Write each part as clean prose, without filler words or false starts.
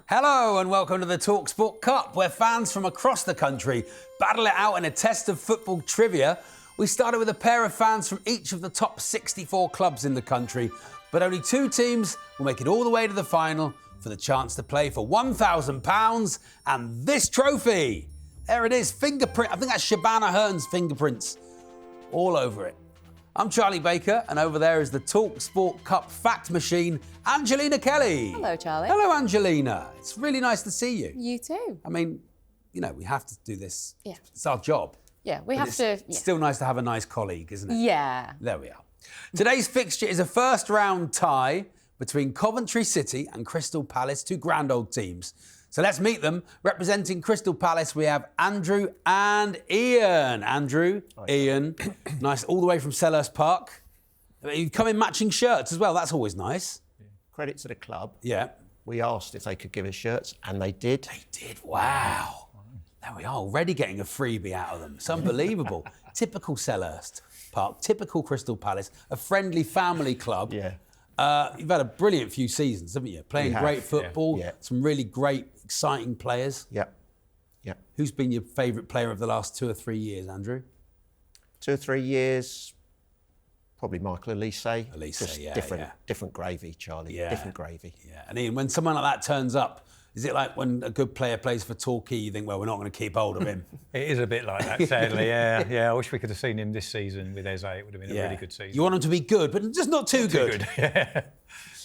Hello and welcome to the talkSPORT Cup, where fans from across the country battle it out in a test of football trivia. We started with a pair of fans from each of the top 64 clubs in the country, but only 2 teams will make it all the way to the final for the chance to play for £1,000 and this trophy. There it is, fingerprint. I think that's Shabana Hearn's fingerprints all over it. I'm Charlie Baker, and over there is the talkSPORT Cup fact machine, Angelina Kelly. Hello, Charlie. Hello, Angelina. It's really nice to see you. You too. I mean, you know, we have to do this. Yeah. It's our job. Yeah, we But have to. It's still nice to have a nice colleague, isn't it? Yeah. There we are. Today's fixture is a first-round tie between Coventry City and Crystal Palace, 2 grand old teams. So let's meet them. Representing Crystal Palace, we have Andrew and Ian. Andrew, hi. Ian, nice, all the way from Selhurst Park. You come in matching shirts as well. That's always nice. Yeah. Credit to the club. Yeah. We asked if they could give us shirts, and they did. They did. Wow. There we are, already getting a freebie out of them. It's unbelievable. Typical Selhurst Park, typical Crystal Palace, a friendly family club. Yeah. You've had a brilliant few seasons, haven't you? Playing great football, yeah. Some really great, exciting players. Yep. Yep. Who's been your favourite player of the last 2 or 3 years, Andrew? 2 or 3 years, probably Michael Elise. Elise, yeah, different gravy, Charlie. Yeah. Different gravy. Yeah. And Ian, when someone like that turns up, is it like when a good player plays for Torquay, you think, well, we're not going to keep hold of him? It is a bit like that, sadly, yeah. Yeah, I wish we could have seen him this season with Eze. It would have been a really good season. You want him to be good, but just not too good. Yeah.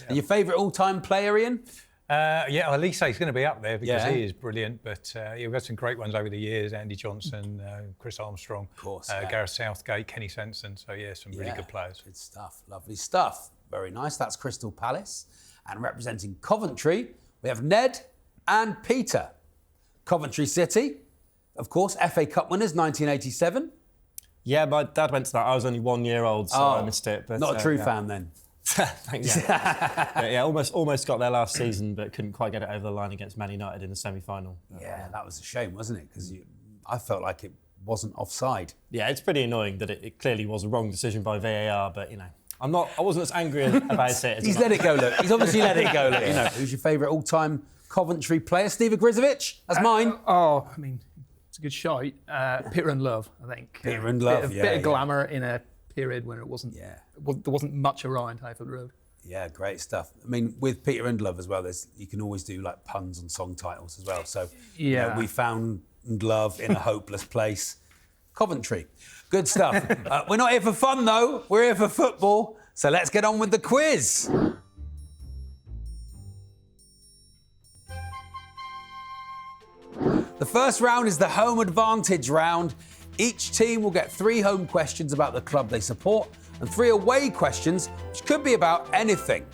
And your favourite all-time player, Ian? Yeah, Elise is going to be up there because he is brilliant, but we've had some great ones over the years, Andy Johnson, Chris Armstrong, of course, Gareth Southgate, Kenny Sanson, so some really good players. Good stuff, lovely stuff. Very nice, that's Crystal Palace. And representing Coventry, we have Ned and Peter. Coventry City, of course, FA Cup winners, 1987. Yeah, my dad went to that. I was only 1 year old, so I missed it. But, not a true fan then. Thanks. Yeah, almost got there last season, but couldn't quite get it over the line against Man United in the semi-final. Yeah, that was a shame, wasn't it? Because I felt like it wasn't offside. Yeah, it's pretty annoying that it clearly was a wrong decision by VAR, but, you know, I wasn't as angry about it as He's let it go, look. He's obviously let it go, look. You know, who's your favourite all-time Coventry player? Steve Grizovic? That's mine. I mean, it's a good shout. Peter and Love, I think. Peter and Love, bit of glamour in a period when it wasn't. Yeah. There wasn't much around Highfield Road. Yeah, great stuff. I mean, with Peter and Love as well, you can always do like puns on song titles as well. So, you know, we found love in a hopeless place. Coventry. Good stuff. We're not here for fun, though. We're here for football. So let's get on with the quiz. The first round is the home advantage round. Each team will get 3 home questions about the club they support and 3 away questions, which could be about anything.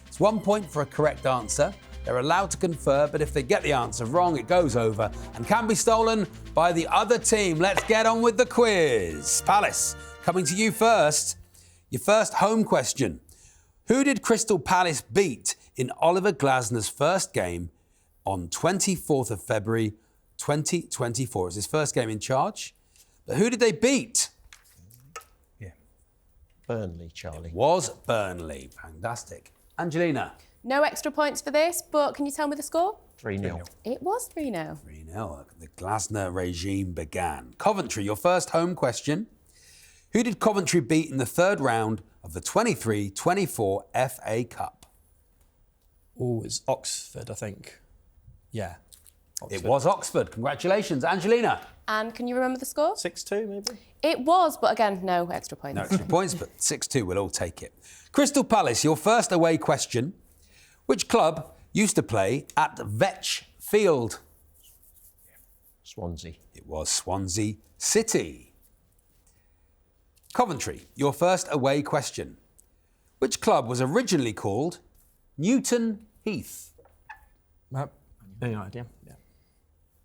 It's 1 point for a correct answer. They're allowed to confer, but if they get the answer wrong, it goes over and can be stolen by the other team. Let's get on with the quiz. Palace, coming to you first. Your first home question. Who did Crystal Palace beat in Oliver Glasner's first game on 24th of February 2024? It's his first game in charge. But who did they beat? Yeah. Burnley, Charlie. It was Burnley. Fantastic. Angelina. No extra points for this, but can you tell me the score? 3-0. It was 3-0. 3-0. The Glasner regime began. Coventry, your first home question. Who did Coventry beat in the 3rd round of the 23-24 FA Cup? Oh, it's Oxford, I think. Yeah. Oxford. It was Oxford. Congratulations. Angelina. And can you remember the score? 6-2, maybe? It was, but again, no extra points. No extra points, but 6-2, we'll all take it. Crystal Palace, your first away question. Which club used to play at Vetch Field? Swansea. It was Swansea City. Coventry, your first away question. Which club was originally called Newton Heath? United, yeah.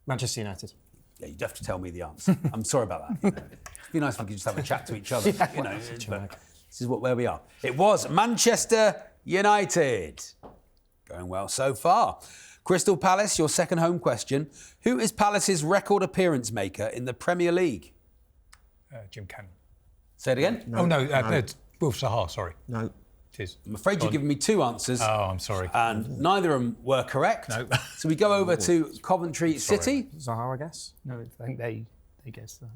Manchester United. Yeah, you'd have to tell me the answer. I'm sorry about that. You know. It'd be nice if we could just have a chat to each other. You know, but this is where we are. It was Manchester United. Going well so far. Crystal Palace, your second home question. Who is Palace's record appearance maker in the Premier League? Jim Cannon. Say it again? Wilf Sahar, sorry. No. It is. I'm afraid you've given me 2 answers. Oh, I'm sorry. And neither of them were correct. No. So we go over to Coventry City. Zaha, I guess. No, I think they guessed that.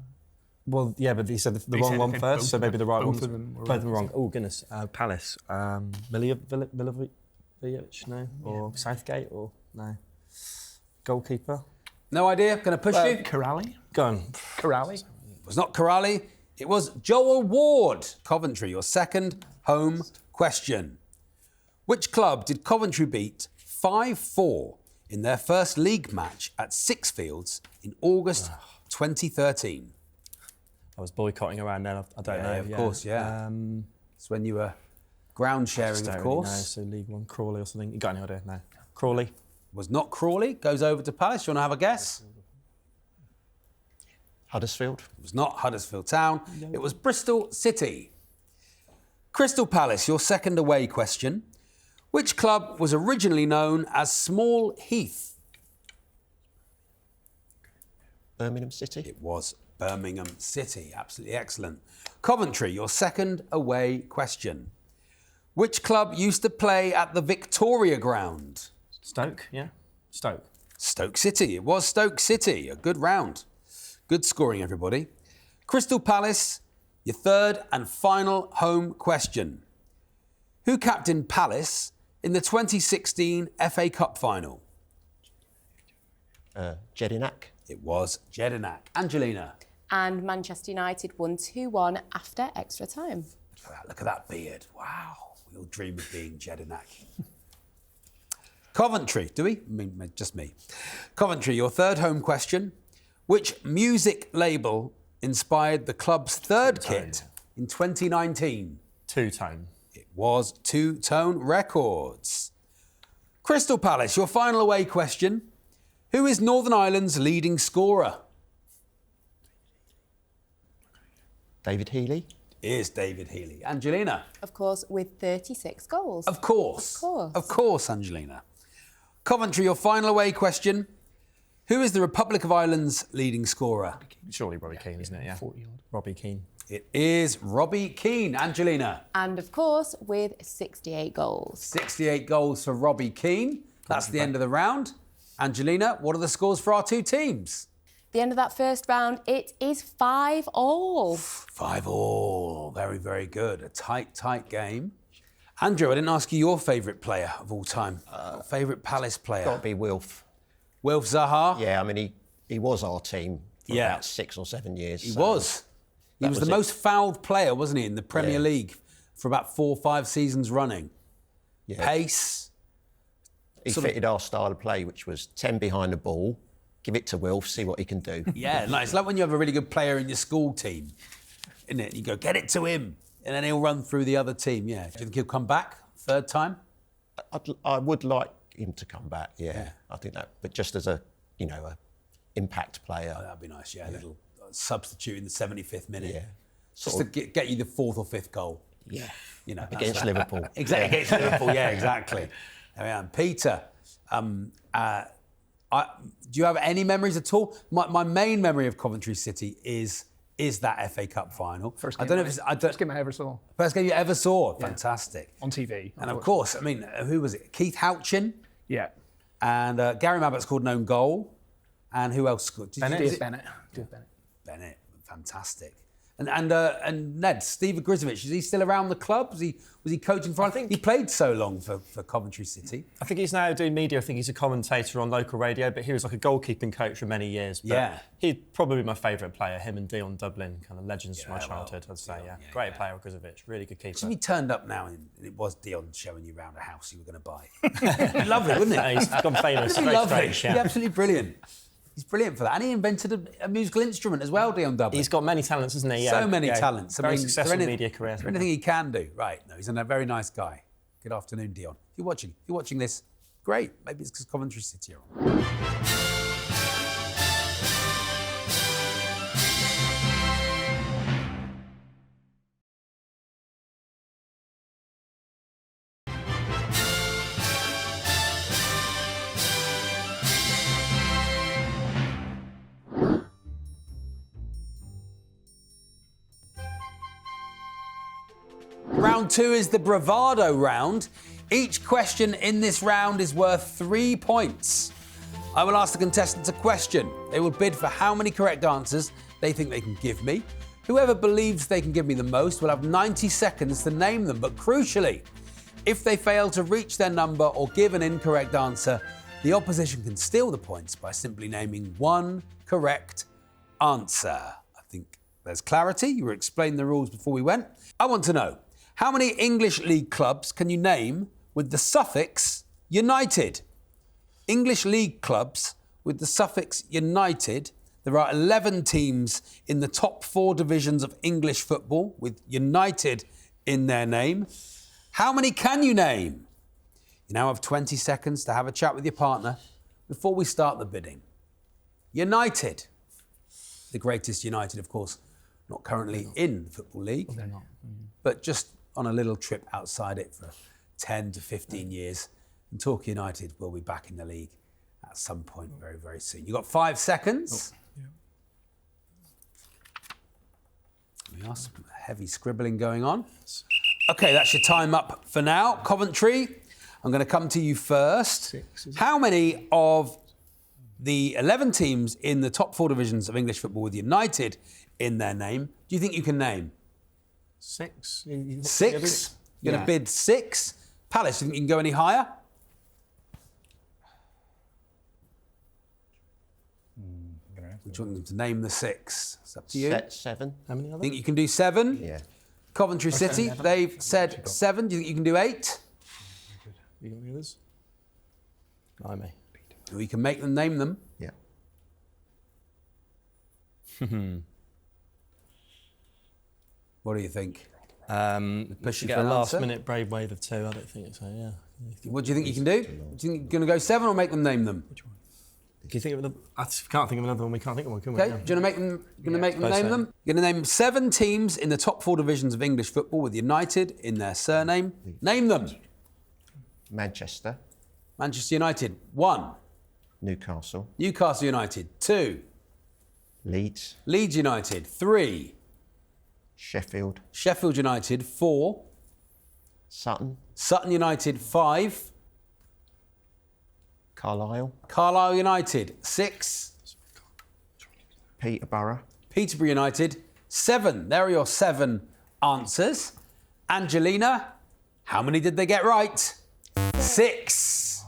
Well, yeah, but he said the He wrong said one both first, of so maybe the right both ones. of them were Both right. of them wrong. Oh, goodness. Palace. Milivojevic, no? Or Southgate, or no? Goalkeeper? No idea. Going to push you. Corrali? Go on. Corali? It was not Corrali. It was Joel Ward. Coventry, your second home question. Which club did Coventry beat 5-4 in their first league match at Sixfields in August 2013? I was boycotting around then. I don't know. Of course, yeah. It's when you were ground sharing, of course. No, so League One, Crawley or something. You got any idea? No. Crawley. Was not Crawley. Goes over to Palace. You want to have a guess? Huddersfield. It was not Huddersfield Town. It was Bristol City. Crystal Palace, your second away question. Which club was originally known as Small Heath? Birmingham City. It was Birmingham City. Absolutely excellent. Coventry, your second away question. Which club used to play at the Victoria Ground? Stoke, yeah? Stoke. Stoke City. It was Stoke City. A good round. Good scoring, everybody. Crystal Palace, your third and final home question. Who captained Palace in the 2016 FA Cup final? Jedinak. It was Jedinak. Angelina. And Manchester United won 2-1 after extra time. Look at that beard. Wow. We all dream of being Jedinak. Coventry, do we? I mean, just me. Coventry, your third home question. Which music label inspired the club's third kit in 2019? Two-tone. It was Two Tone Records. Crystal Palace, your final away question. Who is Northern Ireland's leading scorer? David Healy. Is David Healy. Angelina. Of course, with 36 goals. Of course. Of course. Of course, Angelina. Coventry, your final away question. Who is the Republic of Ireland's leading scorer? Surely Robbie Keane, isn't it? Yeah. 40 odd. Robbie Keane. It is Robbie Keane. Angelina. And of course, with 68 goals. 68 goals for Robbie Keane. That's the end of the round. Angelina, what are the scores for our 2 teams? The end of that first round, it is 5-all. 5-all. Very, very good. A tight game. Andrew, I didn't ask you your favourite player of all time. Favourite Palace player? Got to be Wilf. Wilf Zaha? Yeah, I mean, he was our team for Yeah. about 6 or 7 years. He so was. He that was was the it. most fouled player, wasn't he, in the Premier Yeah. League for about 4 or 5 seasons running. Yeah. Pace. He sort of- fitted our style of play, which was 10 behind the ball, give it to Wilf, see what he can do. Yeah, nice. It's like when you have a really good player in your school team, isn't it? You go, get it to him, and then he'll run through the other team. Yeah. Do you think he'll come back third time? I would like him to come back, yeah. I think that, but just as a impact player. That'd be nice, yeah. A little substitute in the 75th minute. Yeah. Just to get you the 4th or 5th goal. Yeah. You know, Against that's- Liverpool. Exactly, against Liverpool, yeah, exactly. There we are. Peter, do you have any memories at all? My main memory of Coventry City is that FA Cup final. First I game, don't know if it's first game I ever saw first game you ever saw. Fantastic. on TV. And of course, I mean, who was it? Keith Houchin Yeah. and Gary Mabbutt scored an own goal. And who else scored? Stuart Bennett. Bennett, fantastic. And Ned, Steve Grizovic, is he still around the club? Was he coaching for? I think he played so long for Coventry City. I think he's now doing media. I think he's a commentator on local radio, but he was like a goalkeeping coach for many years. But Yeah. he'd probably be my favourite player. Him and Dion Dublin, kind of legends from my childhood, I'd say. Yeah, great player, Grizovic, really good keeper. So he turned up now and it was Dion showing you around a house you were going to buy. Lovely, wouldn't it? He's gone famous. It'd be Very lovely. strange, yeah. He's absolutely brilliant. He's brilliant for that. And he invented a musical instrument as well, Dion Dublin. He's got many talents, hasn't he? Yeah, So many yeah. talents. Very is there successful media career. Is there anything he can do? Right. No, he's a very nice guy. Good afternoon, Dion. If you're watching this, great. Maybe it's because Coventry City are on. Round round 2 is the Bravado round. Each question in this round is worth 3 points. I will ask the contestants a question. They will bid for how many correct answers they think they can give me. Whoever believes they can give me the most will have 90 seconds to name them. But crucially, if they fail to reach their number or give an incorrect answer, the opposition can steal the points by simply naming one correct answer. I think there's clarity. You were explaining the rules before we went. I want to know, how many English league clubs can you name with the suffix United? English league clubs with the suffix United. There are 11 teams in the top 4 divisions of English football with United in their name. How many can you name? You now have 20 seconds to have a chat with your partner before we start the bidding. United. The greatest United, of course, not currently in the Football League, but just on a little trip outside it for 10 to 15 years. And Torquay United will be back in the league at some point very, very soon. You've got 5 seconds. We are some heavy scribbling going on. OK, that's your time up for now. Coventry, I'm going to come to you first. How many of the 11 teams in the top 4 divisions of English football with United in their name do you think you can name? 6. 6? You're going to bid 6? Palace, do you think you can go any higher? Would you want them to name the 6? It's up to you. 7. How many are there? Think you can do 7? Yeah. Coventry City, they've said 7. Do you think you can do 8? You got the others? I may. We can make them name them. Yeah. What do you think? Push you get for a an answer? last-minute brave wave of 2. I don't think so. Yeah. What do you think you can do? Do you think you're going to go 7 or make them name them? Can you think of another? I can't think of another one. We can't think of one, can we? Okay, Yeah. do you want to make them name so. them? You're going to name 7 teams in the top 4 divisions of English football with United in their surname. Name them. Manchester. Manchester United, 1. Newcastle. Newcastle United, 2. Leeds. Leeds United, 3. Sheffield. Sheffield United, 4. Sutton. Sutton United, 5. Carlisle. Carlisle United, 6. Peterborough. Peterborough United, 7. There are your 7 answers. Angelina, how many did they get right? 6.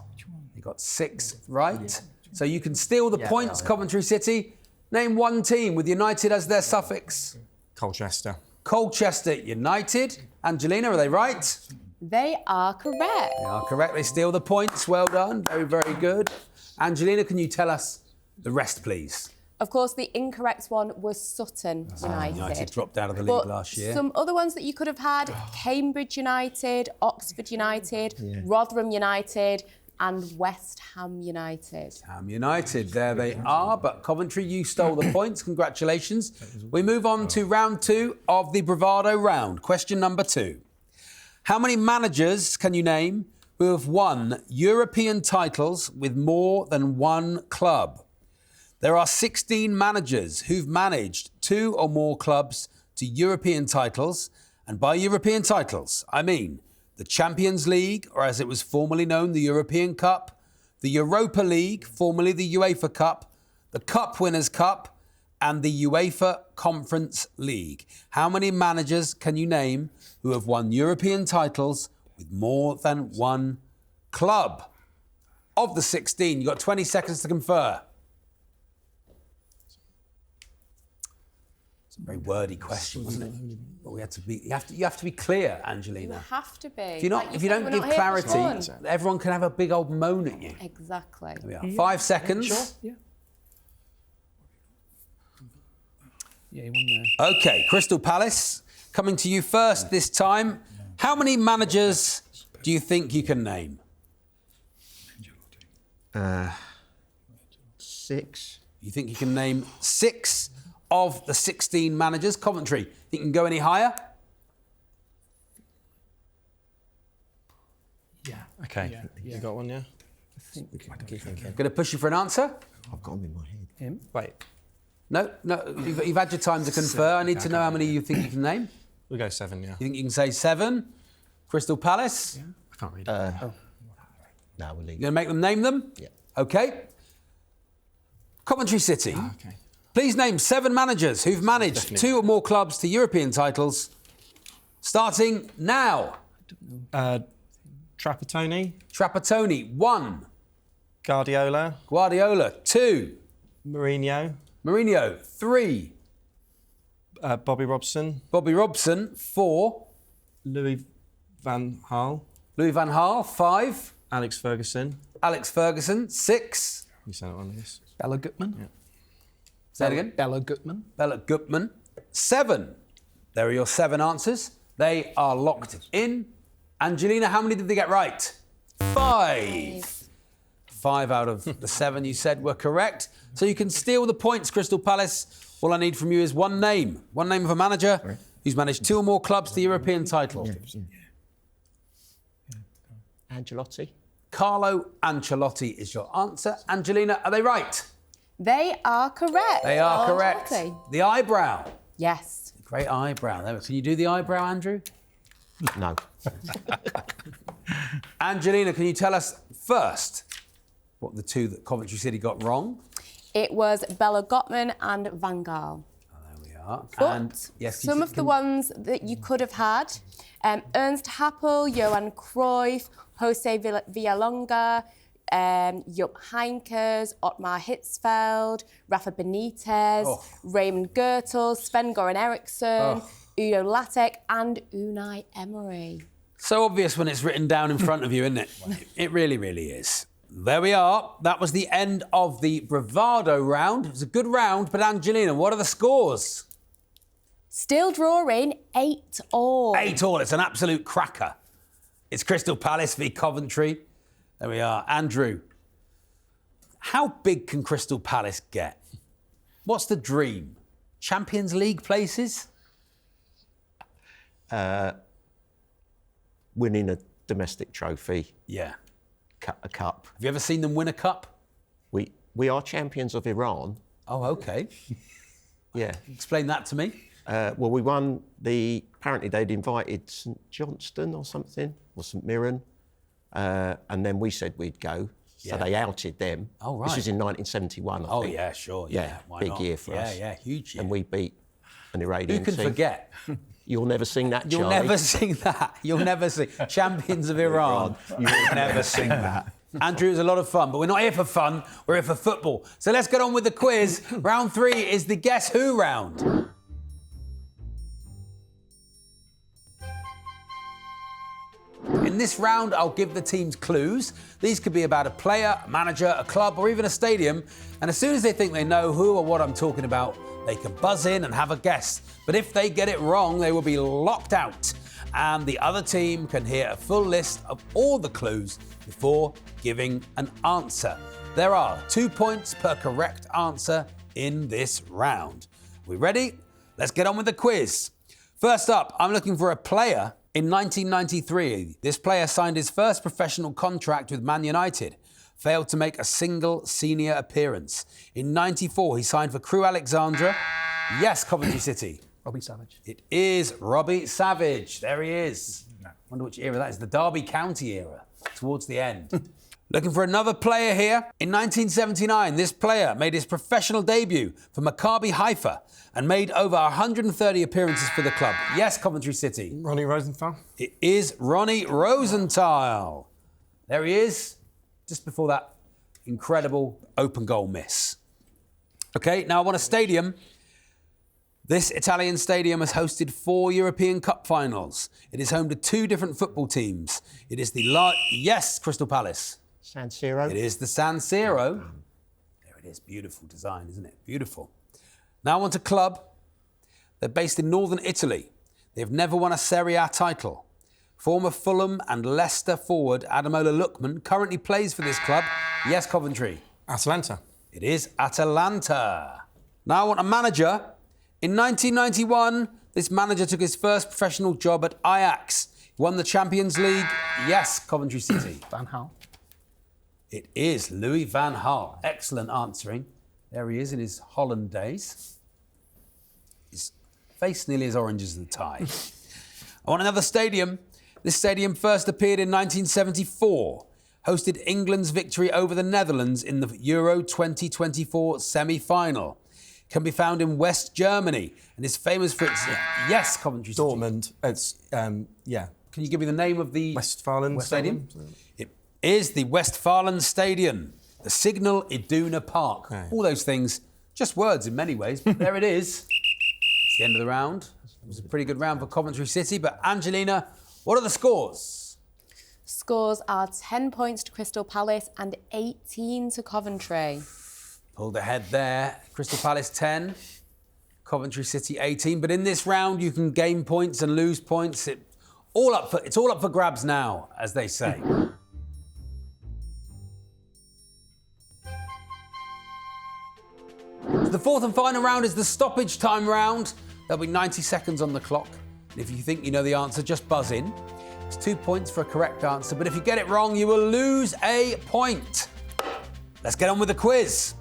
They got 6 right. So you can steal the points, Coventry City. Name one team with United as their suffix. Colchester. Colchester United. Angelina, are they right? They are correct. They are correct. They steal the points. Well done. Very, very good. Angelina, can you tell us the rest, please? Of course, the incorrect one was Sutton United. United dropped out of the league But last year. some other ones that you could have had, Cambridge United, Oxford United, Rotherham United and West Ham United. Ham United, there they are. But Coventry, you stole the points. Congratulations. We move on to round 2 of the Bravado round. Question number 2. How many managers can you name who have won European titles with more than one club? There are 16 managers who've managed 2 or more clubs to European titles. And by European titles, I mean the Champions League, or as it was formerly known, the European Cup, the Europa League, formerly the UEFA Cup, the Cup Winners' Cup, and the UEFA Conference League. How many managers can you name who have won European titles with more than one club? Of the 16, you've got 20 seconds to confer. It's a very wordy question, wasn't it? But we had to be. You have to be clear, Angelina. You have to be. If you don't we're give not here for clarity, fun. everyone can have a big old moan at you. Exactly. There we are. 5 seconds. Yeah. Yeah, he won there. OK, Crystal Palace, coming to you first this time. How many managers do you think you can name? 6. You think you can name 6 of the 16 managers? Coventry, think you can go any higher? Yeah. Okay. Yeah. You got one, yeah? Going to push you for an answer? I've got them in my head. Him. Wait. No, you've had your time to confer. I need to know how many you think you can name. We'll go 7, yeah. You think you can say 7? Crystal Palace? I can't read it. No, we'll leave. You're going to make them name them? Yeah. OK. Coventry City. Okay. Please name 7 managers who've managed Definitely. 2 or more clubs to European titles. Starting now. Trapattoni, Trapattoni, 1. Guardiola, Guardiola, 2. Mourinho, Mourinho, 3. Bobby Robson, Bobby Robson, 4. Louis van Gaal, Louis van Gaal, 5. Alex Ferguson. Alex Ferguson, 6. You said it on this. Bella Gutman. Yeah. Say it again. Bella Gutman. Bella Gutman, 7. There are your 7 answers. They are locked in. Angelina, how many did they get right? 5. 5 out of the 7 you said were correct. So you can steal the points, Crystal Palace. All I need from you is one name. One name of a manager who's managed 2 or more clubs to the European title. Ancelotti. Carlo Ancelotti is your answer. Angelina, are they right? They are correct. They are correct. Ancelotti. The eyebrow. Yes. Great eyebrow. There. Can you do the eyebrow, Andrew? No. Angelina, can you tell us first what the 2 that Coventry City got wrong? It was Bella Gutman and Van Gaal. There we are. But And yes, some of the ones that you could have had, Ernst Happel, Johan Cruyff, Jose Villalonga, Jupp Heynckes, Ottmar Hitzfeld, Rafa Benitez, Raymond Goethals, Sven-Goran Eriksson, Udo Lattek and Unai Emery. So obvious when it's written down in front of you, isn't it? It really, really is. There we are. That was the end of the Bravado round. It was a good round, but Angelina, what are the scores? Still drawing 8-all. 8-all. It's an absolute cracker. It's Crystal Palace v Coventry. There we are. Andrew, how big can Crystal Palace get? What's the dream? Champions League places? Winning a domestic trophy, Yeah. a cup. Have you ever seen them win a cup? We are champions of Iran. Oh, OK. Yeah. Explain that to me. Well, we won apparently they'd invited St Johnston or something, or St Mirren, and then we said we'd go. So they outed them. Oh, right. This was in 1971, I Oh, think. yeah, sure. Yeah, why big not? year for us. Yeah, huge year. And we beat an Iranian Who can team. forget? You'll never sing that, You'll Charlie. never sing that. You'll never sing. Champions of Iran. You'll never sing that. Andrew, it was a lot of fun, but we're not here for fun. We're here for football. So let's get on with the quiz. Round 3 is the Guess Who round. In this round, I'll give the teams clues. These could be about a player, a manager, a club, or even a stadium. And as soon as they think they know who or what I'm talking about, they can buzz in and have a guess. But if they get it wrong, they will be locked out. And the other team can hear a full list of all the clues before giving an answer. There are 2 points per correct answer in this round. We ready? Let's get on with the quiz. First up, I'm looking for a player. In 1993, this player signed his first professional contract with Man United, failed to make a single senior appearance. In 94, he signed for Crewe Alexandra. Yes, Coventry City. Robbie Savage. It is Robbie Savage. There he is. Wonder which era that is. The Derby County era, towards the end. Looking for another player here. In 1979, this player made his professional debut for Maccabi Haifa and made over 130 appearances for the club. Yes, Coventry City. Ronnie Rosenthal. It is Ronnie Rosenthal. There he is, just before that incredible open goal miss. OK, now I want a stadium. This Italian stadium has hosted 4 European Cup finals. It is home to 2 different football teams. It is yes, Crystal Palace. San Siro. It is the San Siro. There it is. Beautiful design, isn't it? Beautiful. Now I want a club. They're based in northern Italy. They've never won a Serie A title. Former Fulham and Leicester forward Adamola Lookman currently plays for this club. Yes, Coventry. Atalanta. It is Atalanta. Now I want a manager. In 1991, this manager took his first professional job at Ajax. He won the Champions League. Yes, Coventry City. Van Gaal. It is Louis van Gaal. Excellent answering. There he is in his Holland days. His face nearly as orange as the tie. I want another stadium. This stadium first appeared in 1974, hosted England's victory over the Netherlands in the Euro 2024 semi-final. Can be found in West Germany and is famous for its... Yes, Coventry City. Dortmund. It's, yeah. Can you give me the name of the Westfalen stadium? It is the Westfalen Stadium, the Signal Iduna Park. Okay. All those things, just words in many ways, but there it is. It's the end of the round. It was a pretty good round for Coventry City, but Angelina, what are the scores? Scores are 10 points to Crystal Palace and 18 to Coventry. Pulled ahead there. Crystal Palace 10, Coventry City 18. But in this round, you can gain points and lose points. It's all up for grabs now, as they say. So the fourth and final round is the stoppage time round. There'll be 90 seconds on the clock. And if you think you know the answer, just buzz in. It's 2 points for a correct answer. But if you get it wrong, you will lose a point. Let's get on with the quiz.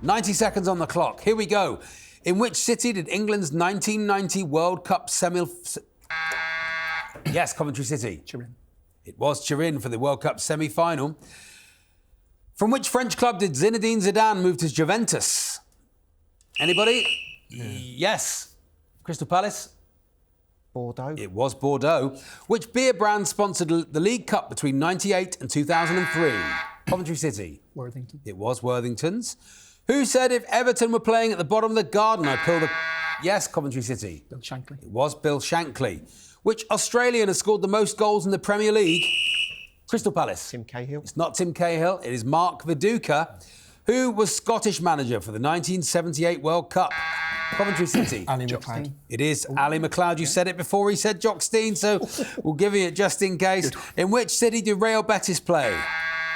90 seconds on the clock. Here we go. In which city did England's 1990 World Cup Yes, Coventry City. Turin. It was Turin for the World Cup semi-final. From which French club did Zinedine Zidane move to Juventus? Anybody? Yes. Crystal Palace? Bordeaux. It was Bordeaux. Which beer brand sponsored the League Cup between 98 and 2003? Coventry City. Worthington. It was Worthington's. Who said if Everton were playing at the bottom of the garden, I'd pull the... Yes, Coventry City. Bill Shankly. It was Bill Shankly. Which Australian has scored the most goals in the Premier League? Crystal Palace. Tim Cahill. It's not Tim Cahill. It is Mark Viduka, who was Scottish manager for the 1978 World Cup. Coventry City. Ali McLeod. It is Ali McLeod. You said it before he said Jockstein, so we'll give you it just in case. In which city do Real Betis play?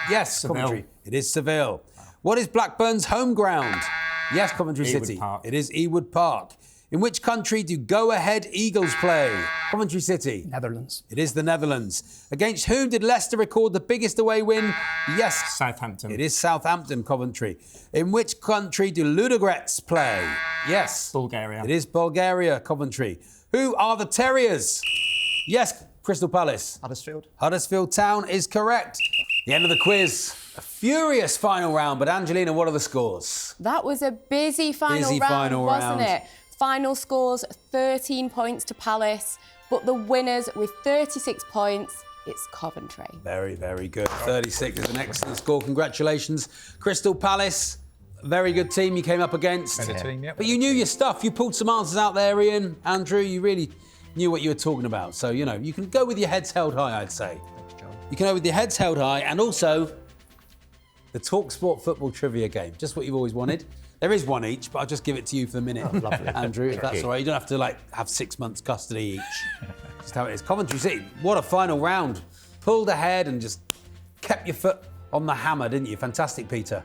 Yes, Seville. Coventry. It is Seville. What is Blackburn's home ground? Yes, Coventry City. Park. It is Ewood Park. In which country do Go Ahead Eagles play? Coventry City. Netherlands. It is the Netherlands. Against whom did Leicester record the biggest away win? Yes. Southampton. It is Southampton, Coventry. In which country do Ludogorets play? Yes. Bulgaria. It is Bulgaria, Coventry. Who are the Terriers? Yes, Crystal Palace. Huddersfield. Huddersfield Town is correct. The end of the quiz. A furious final round, but Angelina, what are the scores? That was a busy final Busy round, final wasn't round. it? Final scores, 13 points to Palace, but the winners with 36 points, it's Coventry. Very, very good. 36 is an excellent score. Congratulations. Crystal Palace, very good team you came up against. Better team, yep. But you knew your stuff. You pulled some answers out there, Ian, Andrew. You really knew what you were talking about. So, you know, you can go with your heads held high, I'd say. You can go with your heads held high, and also the talkSPORT football trivia game. Just what you've always wanted. There is one each, but I'll just give it to you for the minute, Andrew, if that's all right. You don't have to have 6 months custody each. Just how it is. Coventry City, what a final round. Pulled ahead and just kept your foot on the hammer, didn't you? Fantastic, Peter.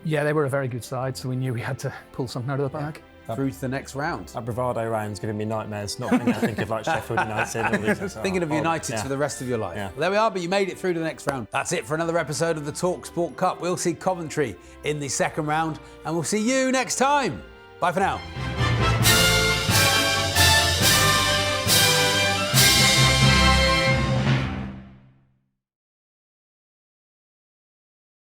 Yeah, they were a very good side, so we knew we had to pull something out of the bag. Through to the next round. That Bravado round's giving me nightmares, not being able to think of like Sheffield United. All these, Thinking of United for the rest of your life. Yeah. Well, there we are, but you made it through to the next round. That's it for another episode of the talkSPORT Cup. We'll see Coventry in the second round, and we'll see you next time. Bye for now.